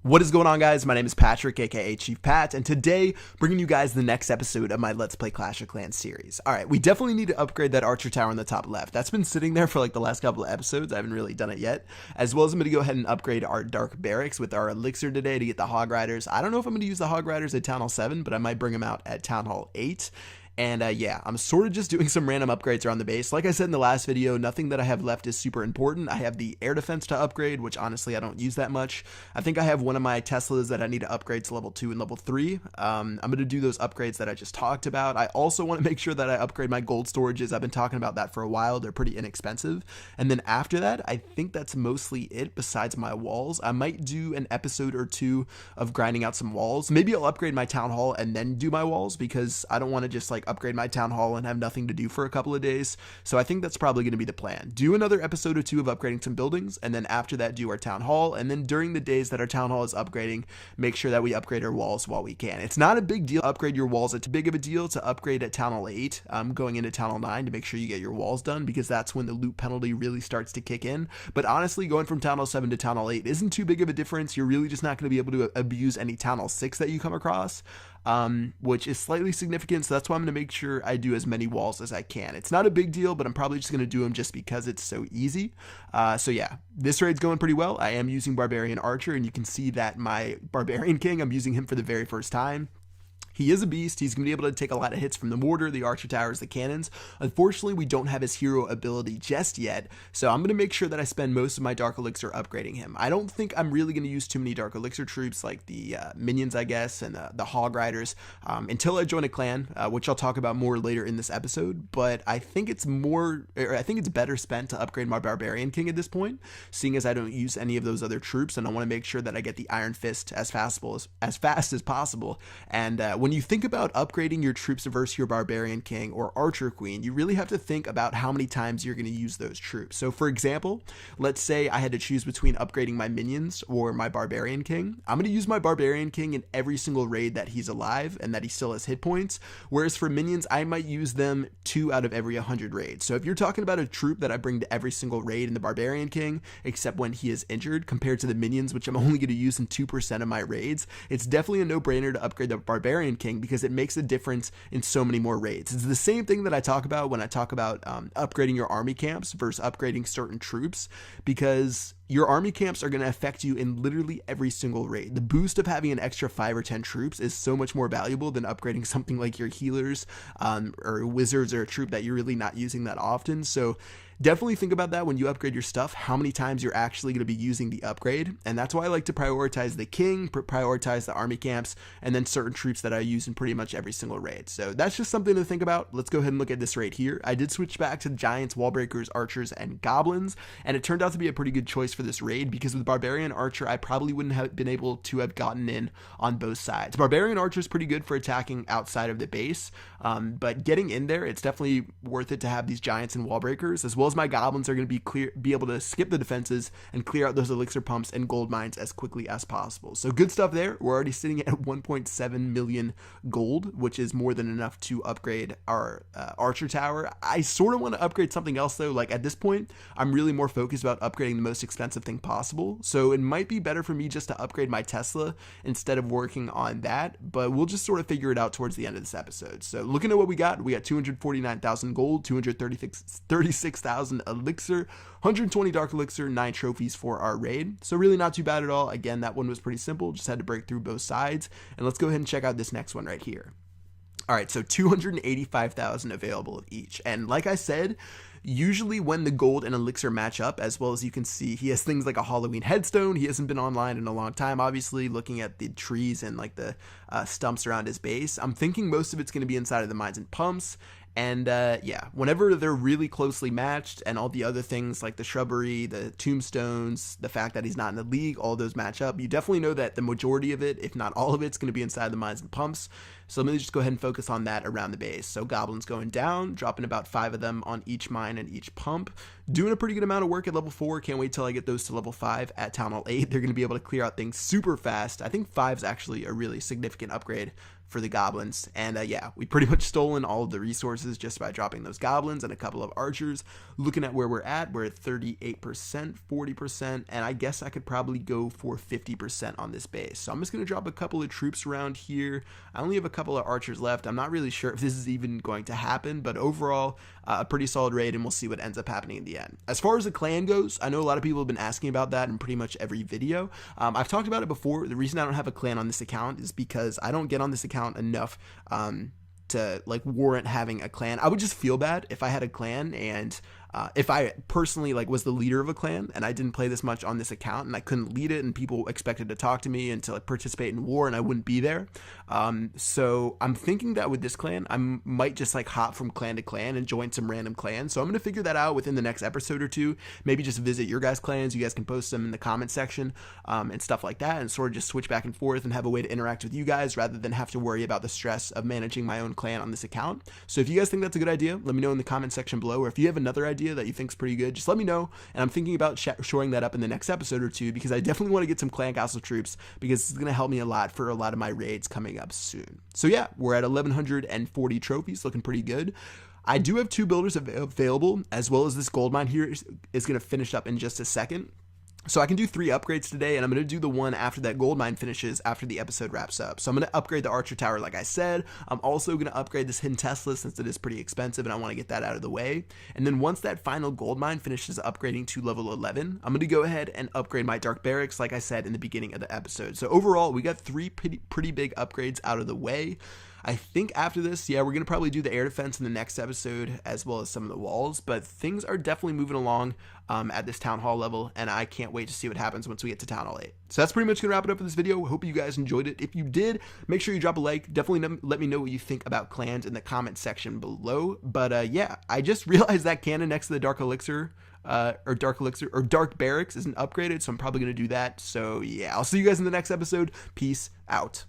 What is going on, guys? My name is Patrick, aka Chief Pat, and today bringing you guys the next episode of my Let's Play Clash of Clans series. Alright, we definitely need to upgrade that archer tower on the top left. That's been sitting there for like the last couple of episodes. I haven't really done it yet. As well as I'm going to go ahead and upgrade our Dark Barracks with our elixir today to get the Hog Riders. I don't know if I'm going to use the Hog Riders at Town Hall 7, but I might bring them out at Town Hall 8. And yeah, I'm sort of just doing some random upgrades around the base. Like I said in the last video, nothing that I have left is super important. I have the air defense to upgrade, which honestly I don't use that much. I think I have one of my Teslas that I need to upgrade to level 2 and level 3. I'm going to do those upgrades that I just talked about. I also want to make sure that I upgrade my gold storages. I've been talking about that for a while. They're pretty inexpensive. And then after that, I think that's mostly it besides my walls. I might do an episode or two of grinding out some walls. Maybe I'll upgrade my town hall and then do my walls, because I don't want to just like upgrade my town hall and have nothing to do for a couple of days. So I think that's probably going to be the plan. Do another episode or two of upgrading some buildings, and then after that do our town hall, and then during the days that our town hall is upgrading, make sure that we upgrade our walls while we can. It's not a big deal to upgrade your walls. It's big of a deal to upgrade at town hall 8 going into town hall 9 to make sure you get your walls done, because that's when the loot penalty really starts to kick in. But honestly, going from town hall 7 to town hall 8 isn't too big of a difference. You're really just not going to be able to abuse any town hall 6 that you come across, which is slightly significant. So that's why I'm going to make sure I do as many walls as I can. It's not a big deal, but I'm probably just going to do them just because it's so easy. So yeah, this raid's going pretty well. I am using Barbarian Archer, and you can see that my Barbarian King, I'm using him for the very first time. He is a beast. He's going to be able to take a lot of hits from the mortar, the archer towers, the cannons. Unfortunately, we don't have his hero ability just yet, so I'm going to make sure that I spend most of my Dark Elixir upgrading him. I don't think I'm really going to use too many Dark Elixir troops like the minions, I guess, and the Hog Riders until I join a clan, which I'll talk about more later in this episode. But I think it's better spent to upgrade my Barbarian King at this point, seeing as I don't use any of those other troops, and I want to make sure that I get the Iron Fist as fast as possible. And when you think about upgrading your troops versus your Barbarian King or Archer Queen, you really have to think about how many times you're going to use those troops. So for example, let's say I had to choose between upgrading my minions or my Barbarian King. I'm going to use my Barbarian King in every single raid that he's alive and that he still has hit points, whereas for minions, I might use them 2 out of every 100 raids. So if you're talking about a troop that I bring to every single raid in the Barbarian King, except when he is injured, compared to the minions, which I'm only going to use in 2% of my raids, it's definitely a no-brainer to upgrade the Barbarian King, because it makes a difference in so many more raids. It's the same thing that I talk about when I talk about upgrading your army camps versus upgrading certain troops, because your army camps are going to affect you in literally every single raid. The boost of having an extra 5 or 10 troops is so much more valuable than upgrading something like your healers or wizards, or a troop that you're really not using that often. So definitely think about that when you upgrade your stuff, how many times you're actually going to be using the upgrade. And that's why I like to prioritize the king, prioritize the army camps, and then certain troops that I use in pretty much every single raid. So that's just something to think about. Let's go ahead and look at this raid here. I did switch back to giants, wall breakers, archers, and goblins, and it turned out to be a pretty good choice for this raid, because with Barbarian Archer, I probably wouldn't have been able to have gotten in on both sides. Barbarian Archer is pretty good for attacking outside of the base, but getting in there, it's definitely worth it to have these giants and wall breakers, as well as my goblins are going to be able to skip the defenses and clear out those elixir pumps and gold mines as quickly as possible. So good stuff there. We're already sitting at 1.7 million gold, which is more than enough to upgrade our archer tower. I sort of want to upgrade something else though. Like at this point, I'm really more focused about upgrading the most expensive thing possible. So it might be better for me just to upgrade my Tesla instead of working on that, but we'll just sort of figure it out towards the end of this episode. So looking at what we got 249,000 gold, 236,000 elixir, 120 dark elixir, 9 trophies for our raid. So really not too bad at all. Again, that one was pretty simple, just had to break through both sides. And let's go ahead and check out this next one right here. All right, so 285,000 available of each. And like I said, usually when the gold and elixir match up, as well as you can see, he has things like a Halloween headstone. He hasn't been online in a long time, obviously, looking at the trees and like the stumps around his base. I'm thinking most of it's going to be inside of the mines and pumps. And yeah, whenever they're really closely matched and all the other things like the shrubbery, the tombstones, the fact that he's not in the league, all those match up, you definitely know that the majority of it, if not all of it's going to be inside the mines and pumps. So let me just go ahead and focus on that around the base. So goblins going down, dropping about 5 of them on each mine and each pump. Doing a pretty good amount of work at level 4. Can't wait till I get those to level 5 at Town Hall 8. They're going to be able to clear out things super fast. I think 5 is actually a really significant upgrade for the goblins. And yeah, we pretty much stolen all of the resources just by dropping those goblins and a couple of archers. Looking at where we're at 38%, 40%, and I guess I could probably go for 50% on this base. So I'm just going to drop a couple of troops around here. I only have a couple of archers left. I'm not really sure if this is even going to happen, but overall, a pretty solid raid, and we'll see what ends up happening in the end. As far as the clan goes, I know a lot of people have been asking about that in pretty much every video. I've talked about it before. The reason I don't have a clan on this account is because I don't get on this account enough to like warrant having a clan. I would just feel bad if I had a clan, and if I personally like was the leader of a clan and I didn't play this much on this account and I couldn't lead it and people expected to talk to me and to like participate in war and I wouldn't be there. So I'm thinking that with this clan, I might just like hop from clan to clan and join some random clans. So I'm going to figure that out within the next episode or two. Maybe just visit your guys' clans. You guys can post them in the comment section and stuff like that, and sort of just switch back and forth and have a way to interact with you guys rather than have to worry about the stress of managing my own clan on this account. So if you guys think that's a good idea, let me know in the comment section below, or if you have another idea that you think's pretty good, just let me know. And I'm thinking about shoring that up in the next episode or two, because I definitely want to get some clan castle troops, because it's going to help me a lot for a lot of my raids coming up soon. So yeah, we're at 1140 trophies, looking pretty good. I do have 2 builders available, as well as this gold mine here is going to finish up in just a second. So I can do 3 upgrades today, and I'm going to do the one after that gold mine finishes after the episode wraps up. So I'm going to upgrade the Archer Tower like I said. I'm also going to upgrade this Hidden Tesla since it is pretty expensive and I want to get that out of the way. And then once that final gold mine finishes upgrading to level 11, I'm going to go ahead and upgrade my Dark Barracks like I said in the beginning of the episode. So overall, we got 3 pretty big upgrades out of the way. I think after this, yeah, we're going to probably do the air defense in the next episode, as well as some of the walls, but things are definitely moving along at this Town Hall level, and I can't wait to see what happens once we get to Town Hall 8. So that's pretty much going to wrap it up for this video. Hope you guys enjoyed it. If you did, make sure you drop a like. Definitely let me know what you think about clans in the comment section below. But yeah, I just realized that cannon next to the Dark Elixir, or Dark Barracks isn't upgraded, so I'm probably going to do that. So yeah, I'll see you guys in the next episode. Peace out.